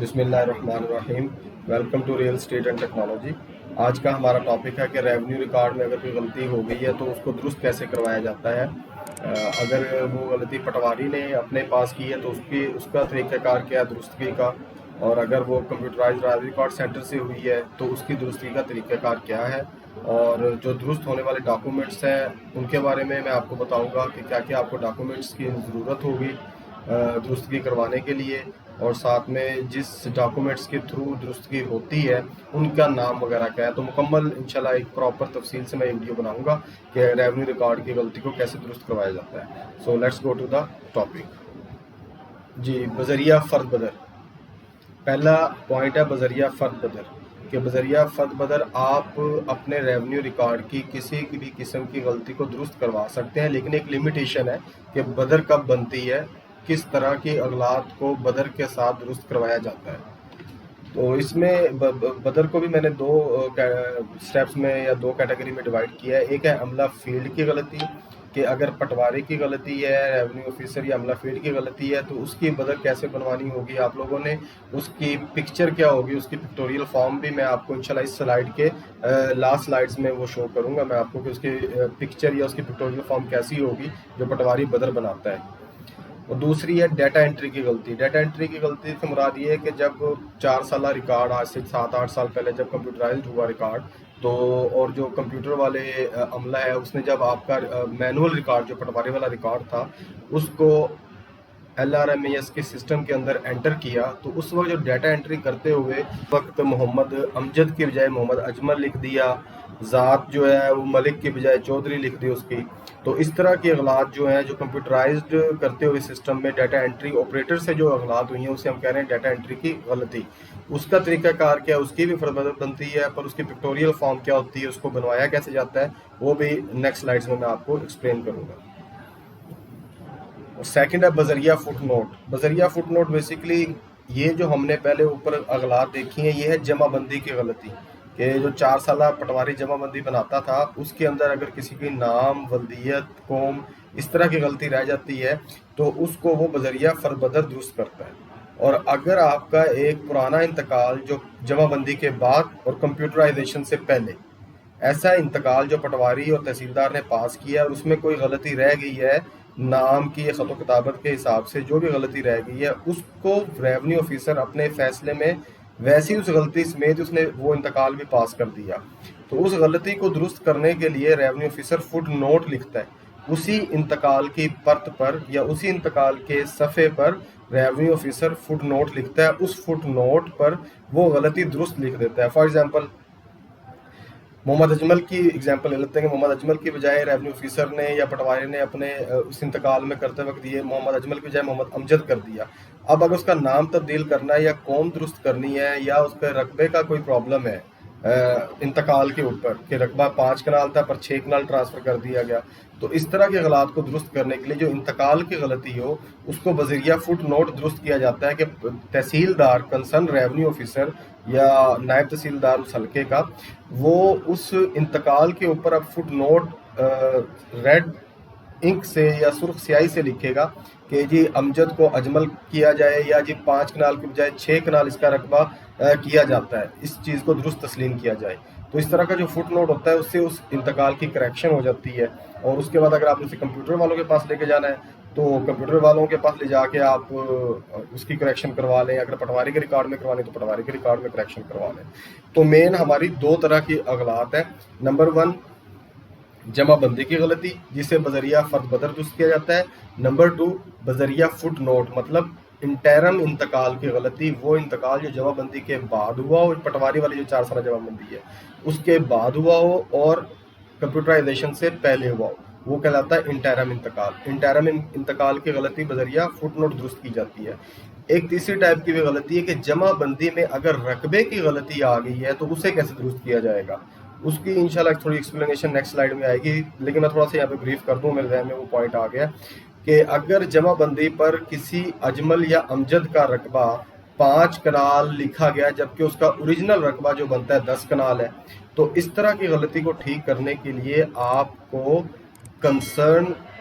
بسم اللہ الرحمن الرحیم۔ Welcome to real estate and technology. آج کا ہمارا ٹاپک ہے کہ ریونیو ریکارڈ میں اگر کوئی غلطی ہو گئی ہے تو اس کو درست کیسے کروایا جاتا ہے۔ اگر وہ غلطی پٹواری نے اپنے پاس کی ہے تو اس کا طریقہ کار کیا ہے درستگی کا، اور اگر وہ کمپیوٹرائز ریکارڈ سینٹر سے ہوئی ہے تو اس کی درستگی کا طریقہ کار کیا ہے، اور جو درست ہونے والے ڈاکومنٹس ہیں ان کے بارے میں آپ کو بتاؤں گا کہ کیا کیا آپ کو ڈاکومنٹس کی ضرورت ہوگی درستگی کروانے کے لیے، اور ساتھ میں جس ڈاکومنٹس کے تھرو درستگی ہوتی ہے ان کا نام وغیرہ کیا ہے۔ تو مکمل انشاءاللہ ایک پراپر تفصیل سے میں ویڈیو بناؤں گا کہ ریونیو ریکارڈ کی غلطی کو کیسے درست کروایا جاتا ہے۔ So let's go to the topic. جی، بذریعہ فرد بدر۔ پہلا پوائنٹ ہے بذریعہ فرد بدر، کہ بذریعہ فرد بدر آپ اپنے ریونیو ریکارڈ کی کسی بھی قسم کی غلطی کو درست کروا سکتے ہیں، لیکن ایک لمیٹیشن ہے کہ بدر کب بنتی ہے، کس طرح کی اغلاط کو بدر کے ساتھ درست کروایا جاتا ہے۔ تو اس میں بدر کو بھی میں نے دو سٹیپس میں یا دو کیٹیگری میں ڈیوائڈ کیا ہے۔ ایک ہے عملہ فیلڈ کی غلطی، کہ اگر پٹواری کی غلطی ہے، ریونیو آفیسر یا عملہ فیلڈ کی غلطی ہے تو اس کی بدر کیسے بنوانی ہوگی آپ لوگوں نے، اس کی پکچر کیا ہوگی، اس کی پکٹوریل فارم بھی میں آپ کو انشاءاللہ اس سلائیڈ کے لاسٹ سلائیڈز میں وہ شو کروں گا میں آپ کو کہ اس کی پکچر یا اس کی پکٹوریل فارم کیسی ہوگی جو پٹواری بدر بناتا ہے۔ اور دوسری ہے ڈیٹا انٹری کی غلطی۔ ڈیٹا انٹری کی غلطی سے مراد یہ ہے کہ جب 4 سالہ ریکارڈ، آج سے 7-8 سال پہلے جب کمپیوٹرائزڈ ہوا ریکارڈ، تو اور جو کمپیوٹر والے عملہ ہے اس نے جب آپ کا مینول ریکارڈ جو پٹواری والا ریکارڈ تھا اس کو LRMS کے سسٹم کے اندر انٹر کیا، تو اس وقت جو ڈیٹا انٹری کرتے ہوئے وقت محمد امجد کی بجائے محمد اجمل لکھ دیا، ذات جو ہے وہ ملک کی بجائے چودھری لکھ دی اس کی۔ تو اس طرح کے اغلاط جو ہیں جو کمپیوٹرائزڈ کرتے ہوئے سسٹم میں ڈیٹا انٹری آپریٹر سے جو اغلاط ہوئی ہیں اسے ہم کہہ رہے ہیں ڈیٹا انٹری کی غلطی۔ اس کا طریقہ کار کیا ہے، اس کی بھی فرد بنتی ہے، پر اس کی پکٹوریل فارم کیا ہوتی ہے، اس کو بنوایا کیسے جاتا ہے، وہ بھی نیکسٹ سلائیڈز میں آپ کو ایکسپلین کروں گا۔ سیکنڈ ہے بذریعہ فٹ نوٹ۔ بذریعہ فٹ نوٹ بیسیکلی یہ جو ہم نے پہلے اوپر اغلاط دیکھی ہیں یہ ہے جمع بندی کی غلطی، کہ جو 4 سالہ پٹواری جمع بندی بناتا تھا اس کے اندر اگر کسی کی نام، ولدیت، قوم اس طرح کی غلطی رہ جاتی ہے تو اس کو وہ بذریعہ فرد بدر درست کرتا ہے۔ اور اگر آپ کا ایک پرانا انتقال جو جمع بندی کے بعد اور کمپیوٹرائزیشن سے پہلے ایسا انتقال جو پٹواری اور تحصیلدار نے پاس کیا اور اس میں کوئی غلطی رہ گئی ہے نام کی یا خط و کتابت کے حساب سے، جو بھی غلطی رہ گئی ہے اس کو ریونیو آفیسر اپنے فیصلے میں ویسی اس غلطی سمیت اس نے وہ انتقال بھی پاس کر دیا، تو اس غلطی کو درست کرنے کے لیے ریونیو آفیسر فٹ نوٹ لکھتا ہے۔ اسی انتقال کی پرت پر یا اسی انتقال کے صفحے پر ریونیو آفیسر فٹ نوٹ لکھتا ہے، اس فٹ نوٹ پر وہ غلطی درست لکھ دیتا ہے۔ فار ایگزامپل محمد اجمل کی ایگزامپل لے لیتے ہیں کہ محمد اجمل کی بجائے ریونیو آفیسر نے یا پٹواری نے اپنے اس انتقال میں کرتے وقت یہ محمد اجمل کی بجائے محمد امجد کر دیا۔ اب اگر اس کا نام تبدیل کرنا ہے یا قوم درست کرنی ہے یا اس کے رقبے کا کوئی پرابلم ہے انتقال کے اوپر کہ رقبہ 5 کنال تھا پر 6 کنال ٹرانسفر کر دیا گیا، تو اس طرح کے غلط کو درست کرنے کے لیے جو انتقال کی غلطی ہو اس کو بذریعہ فٹ نوٹ درست کیا جاتا ہے کہ تحصیلدار کنسرن ریونیو آفیسر یا نائب تحصیلدار اس حلقے کا وہ اس انتقال کے اوپر اب فٹ نوٹ ریڈ انک سے یا سرخ سیاہی سے لکھے گا کہ جی امجد کو اجمل کیا جائے یا جی 5 کنال کی بجائے 6 کنال اس کا رقبہ کیا جاتا ہے، اس چیز کو درست تسلیم کیا جائے۔ تو اس طرح کا جو فٹ نوٹ ہوتا ہے اس سے اس انتقال کی کریکشن ہو جاتی ہے، اور اس کے بعد اگر آپ اسے کمپیوٹر والوں کے پاس لے کے جانا ہے تو کمپیوٹر والوں کے پاس لے جا کے آپ اس کی کریکشن کروا لیں، اگر پٹواری کے ریکارڈ میں کروانی تو پٹواری کے ریکارڈ میں کریکشن کروا لیں۔ تو مین ہماری 2 طرح کی اغلاط ہے۔ نمبر 1 جمع بندی کی غلطی جسے بذریعہ فرد بدر درست کیا جاتا ہے۔ نمبر 2 بذریعہ فٹ نوٹ، مطلب انٹرم انتقال کی غلطی، وہ انتقال جو جمع بندی کے بعد ہوا ہو، پٹواری والی جو 4 سالہ جمع بندی ہے اس کے بعد ہوا ہو اور کمپیوٹرائزیشن سے پہلے ہوا ہو، وہ کہلاتا ہے انٹرم انتقال۔ انٹرم انتقال کی غلطی بذریعہ فٹ نوٹ درست کی جاتی ہے۔ ایک تیسری ٹائپ کی بھی غلطی ہے کہ جمع بندی میں اگر رقبے کی غلطی آ گئی ہے تو اسے کیسے درست کیا جائے گا، اس کی انشاءاللہ تھوڑی ایکسپلینیشن نیکسٹ سلائیڈ میں آئے گی، لیکن میں تھوڑا سا یہاں پہ بریف کر دوں، میرے ذہن میں وہ پوائنٹ آ گیا کہ اگر جمع بندی پر کسی اجمل یا امجد کا رقبہ 5 کنال لکھا گیا جبکہ اس کا اوریجنل رقبہ جو بنتا ہے 10 کنال ہے، تو اس طرح کی غلطی کو ٹھیک کرنے کے لیے آپ کو کنسرن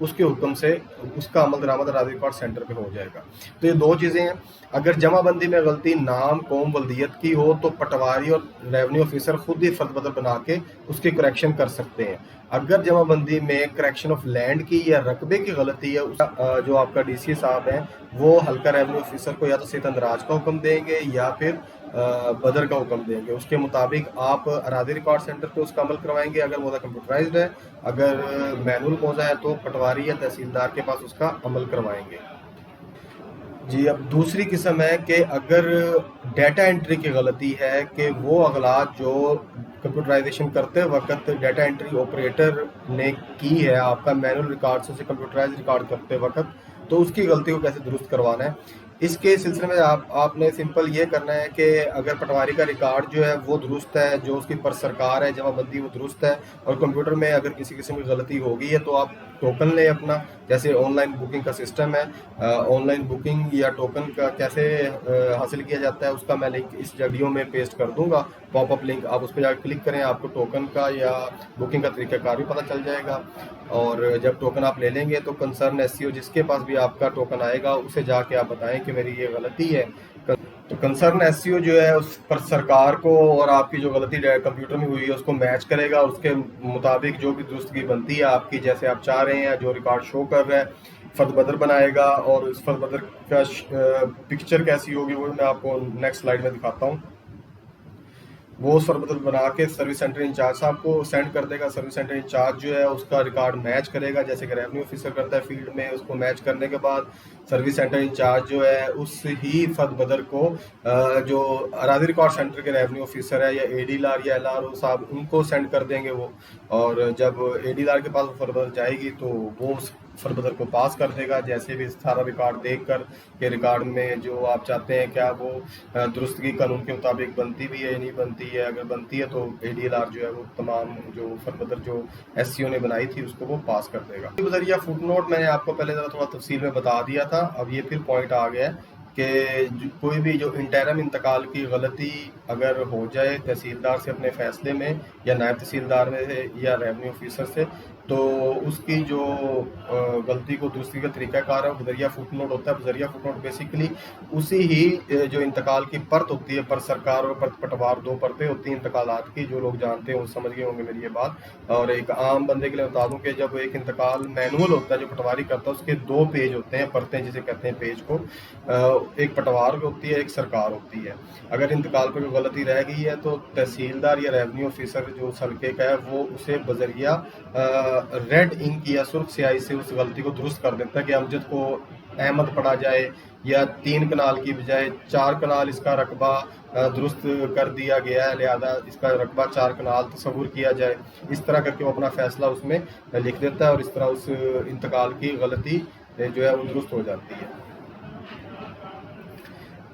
اس کے حکم سے اس کا عمل درآمد اراضی ریکارڈ سینٹر پہ ہو جائے گا۔ تو یہ دو چیزیں ہیں، اگر جمع بندی میں غلطی نام، قوم، ولدیت کی ہو تو پٹواری اور ریونیو آفیسر خود ہی فرد بدل بنا کے اس کی کریکشن کر سکتے ہیں۔ اگر جمع بندی میں کریکشن آف لینڈ کی یا رقبے کی غلطی ہے، جو آپ کا ڈی سی صاحب ہیں وہ حلقہ ریونیو آفیسر کو یا تو صحت اندراج کا حکم دیں گے یا پھر بدر کا حکم دیں گے، اس کے مطابق آپ اراضی ریکارڈ سینٹر پہ اس کا عمل کروائیں گے اگر موضوع کمپیوٹرائزڈ ہے، اگر مینول موضوع ہے تو پٹواری یا تحصیلدار کے پاس اس کا عمل کروائیں گے۔ جی، اب دوسری قسم ہے کہ اگر ڈیٹا انٹری کی غلطی ہے کہ وہ اغلاط جو کمپیوٹرائزیشن کرتے وقت ڈیٹا انٹری آپریٹر نے کی ہے آپ کا مینول ریکارڈ سے کمپیوٹرائز ریکارڈ کرتے وقت، تو اس کی غلطی کو کیسے درست کروانا ہے۔ اس کے سلسلے میں آپ نے سمپل یہ کرنا ہے کہ اگر پٹواری کا ریکارڈ جو ہے وہ درست ہے، جو اس کی پر سرکار ہے جمع بندی وہ درست ہے، اور کمپیوٹر میں اگر کسی قسم کی غلطی ہو گئی ہے تو آپ ٹوکن لیں اپنا، جیسے آن لائن بکنگ کا سسٹم ہے، آن لائن بکنگ یا ٹوکن کا کیسے حاصل کیا جاتا ہے اس کا میں لنک اس ویڈیو میں پیسٹ کر دوں گا، پاپ اپ لنک، آپ اس پہ جا کے کلک کریں، آپ کو ٹوکن کا یا بکنگ کا طریقہ کار بھی پتہ چل جائے گا۔ اور جب ٹوکن آپ لے لیں گے تو کنسرن ایس سی او جس کے پاس بھی آپ کا ٹوکن آئے گا اسے جا کے آپ بتائیں کہ میری یہ غلطی ہے، تو کنسرن ایس سی او جو ہے اس پر سرکار کو اور آپ کی جو غلطی کمپیوٹر میں ہوئی ہے اس کو میچ کرے گا، اس کے مطابق جو بھی درستگی بنتی ہے آپ کی جیسے آپ چاہ رہے ہیں جو ریکارڈ شو کر رہا ہے فرد بدر بنائے گا، اور اس فرد بدر کا پکچر کیسی ہوگی وہ میں آپ کو نیکسٹ سلائیڈ میں دکھاتا ہوں۔ وہ سر بدل بنا کے سروس سینٹر انچارج صاحب کو سینڈ کر دے گا، سروس سینٹر انچارج جو ہے اس کا ریکارڈ میچ کرے گا جیسے کہ ریونیو آفیسر کرتا ہے فیلڈ میں، اس کو میچ کرنے کے بعد سروس سینٹر انچارج جو ہے اس ہی فرد بدر کو جو اراضی ریکارڈ سینٹر کے ریونیو آفیسر ہے یا اے ڈی لار یا ایل آر او صاحب ان کو سینڈ کر دیں گے وہ، اور جب اے ڈی لار کے پاس فرد بدر جائے گی تو وہ اس فرد بدر کو پاس کر دے گا، جیسے بھی سارا ریکارڈ دیکھ کر کہ ریکارڈ میں جو آپ چاہتے ہیں کیا وہ درستگی قانون کے مطابق بنتی بھی ہے یا نہیں بنتی ہے، اگر بنتی ہے تو اے ڈی ایل آر جو ہے وہ تمام جو فربدر جو ایس سی او نے بنائی تھی اس کو وہ پاس کر دے گا۔ ذریعہ فٹ نوٹ میں نے آپ کو پہلے ذرا تھوڑا تفصیل میں بتا دیا تھا، اب یہ پھر پوائنٹ آ گیا ہے کہ کوئی بھی جو انٹرم انتقال کی غلطی اگر ہو جائے تحصیلدار سے اپنے فیصلے میں یا نائب تحصیلدار میں سے یا ریونیو آفیسر سے، تو اس کی جو غلطی کو درستی کا طریقہ کار ہے وہ بذریعہ فٹ نوٹ ہوتا ہے۔ بذریعہ فٹ نوٹ بیسیکلی اسی ہی جو انتقال کی پرت ہوتی ہے، پر سرکار اور پرت پٹوار، دو پرتیں ہوتی ہیں انتقالات کی، جو لوگ جانتے ہیں وہ سمجھ گئے ہوں گے میری یہ بات، اور ایک عام بندے کے لیے بتا دوں کہ جب ایک انتقال مینول ہوتا ہے جو پٹواری کرتا ہے اس کے دو پیج ہوتے ہیں، پرتیں جسے کہتے ہیں پیج کو، ایک پٹوار کو ہوتی ہے ایک سرکار ہوتی ہے۔ اگر انتقال پر کوئی غلطی رہ گئی ہے تو تحصیلدار یا ریونیو آفیسر جو اس حلقے کا ہے وہ اسے بذریعہ ریڈ انک یا سرخ سیاہی سے اس غلطی کو درست کر دیتا ہے کہ امجد کو احمد پڑھا جائے یا 3 کنال کی بجائے 4 کنال اس کا رقبہ درست کر دیا گیا ہے، لہذا اس کا رقبہ 4 کنال تصور کیا جائے، اس طرح کر کے وہ اپنا فیصلہ اس میں لکھ دیتا ہے اور اس طرح اس انتقال کی غلطی جو ہے وہ درست ہو جاتی ہے۔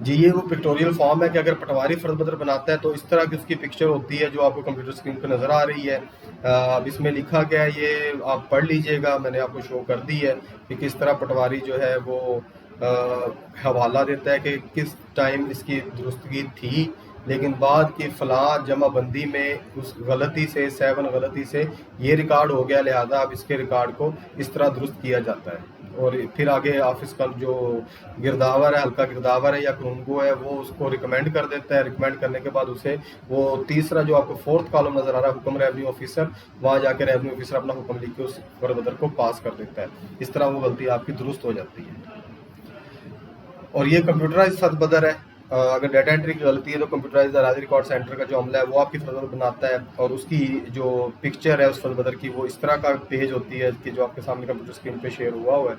جی، یہ وہ پکٹوریل فارم ہے کہ اگر پٹواری فرد بدر بناتا ہے تو اس طرح کی اس کی پکچر ہوتی ہے جو آپ کو کمپیوٹر اسکرین پہ نظر آ رہی ہے۔ اب اس میں لکھا گیا ہے، یہ آپ پڑھ لیجئے گا، میں نے آپ کو شو کر دی ہے کہ کس طرح پٹواری جو ہے وہ حوالہ دیتا ہے کہ کس ٹائم اس کی درستگی تھی لیکن بعد کی فلاں جمع بندی میں اس غلطی سے 7 غلطی سے یہ ریکارڈ ہو گیا، لہذا اب اس کے ریکارڈ کو اس طرح درست کیا جاتا ہے۔ اور پھر آگے آفس کا جو گرداور ہے، ہلکا گرداور ہے یا کرونگو ہے، وہ اس کو ریکمینڈ کر دیتا ہے، ریکمینڈ کرنے کے بعد اسے وہ تیسرا جو آپ کو 4تھ کالم نظر آ رہا ہے حکم ریونیو آفیسر، وہاں جا کے ریونیو آفیسر اپنا حکم لکھ کے اس بدر کو پاس کر دیتا ہے، اس طرح وہ غلطی آپ کی درست ہو جاتی ہے۔ اور یہ کمپیوٹرائز فرد بدر ہے، اگر ڈیٹا انٹری کی غلطی ہے تو کمپیوٹرائز اراضی ریکارڈ سینٹر کا جو عملہ ہے وہ آپ کی فرد بدر بناتا ہے، اور اس کی جو پکچر ہے اس فرد بدر کی وہ اس طرح کا پیج ہوتی ہے کہ جو آپ کے سامنے کمپیوٹر اسکرین پہ شیئر ہوا ہے۔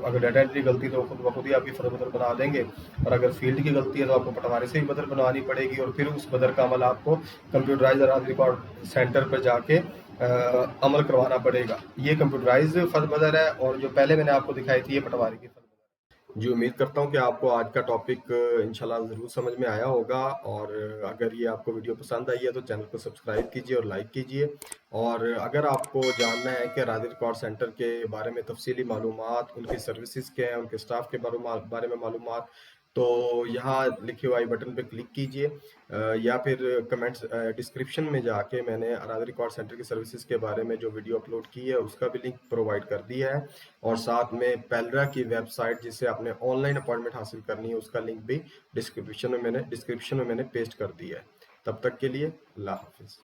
اگر ڈیٹا انٹری کی غلطی تو خود بخود ہی آپ کی فرد بدر بنا دیں گے، اور اگر فیلڈ کی غلطی ہے تو آپ کو پٹواری سے ہی بدر بنانی پڑے گی، اور پھر اس بدر کا عمل آپ کو کمپیوٹرائز اراضی ریکارڈ سینٹر پر جا کے عمل کروانا پڑے گا۔ یہ کمپیوٹرائز فرد بدر ہے، اور جو پہلے میں نے آپ کو دکھائی تھی یہ پٹواری کی فرد بدر ہے۔ جی، امید کرتا ہوں کہ آپ کو آج کا ٹاپک انشاءاللہ ضرور سمجھ میں آیا ہوگا، اور اگر یہ آپ کو ویڈیو پسند آئی ہے تو چینل کو سبسکرائب کیجیے اور لائک کیجیے، اور اگر آپ کو جاننا ہے کہ اراضی ریکارڈ سینٹر کے بارے میں تفصیلی معلومات، ان کی سروسز کیا ہیں، ان کے سٹاف کے بارے میں معلومات، تو یہاں لکھے ہوئے آئی بٹن پہ کلک کیجئے، یا پھر کمنٹس ڈسکرپشن میں جا کے میں نے ارادری کال سینٹر کی سروسز کے بارے میں جو ویڈیو اپلوڈ کی ہے اس کا بھی لنک پرووائڈ کر دیا ہے، اور ساتھ میں پیلرا کی ویب سائٹ جس سے آپ نے آن لائن اپوائنٹمنٹ حاصل کرنی ہے اس کا لنک بھی ڈسکرپشن میں میں نے پیسٹ کر دیا ہے۔ تب تک کے لیے اللہ حافظ۔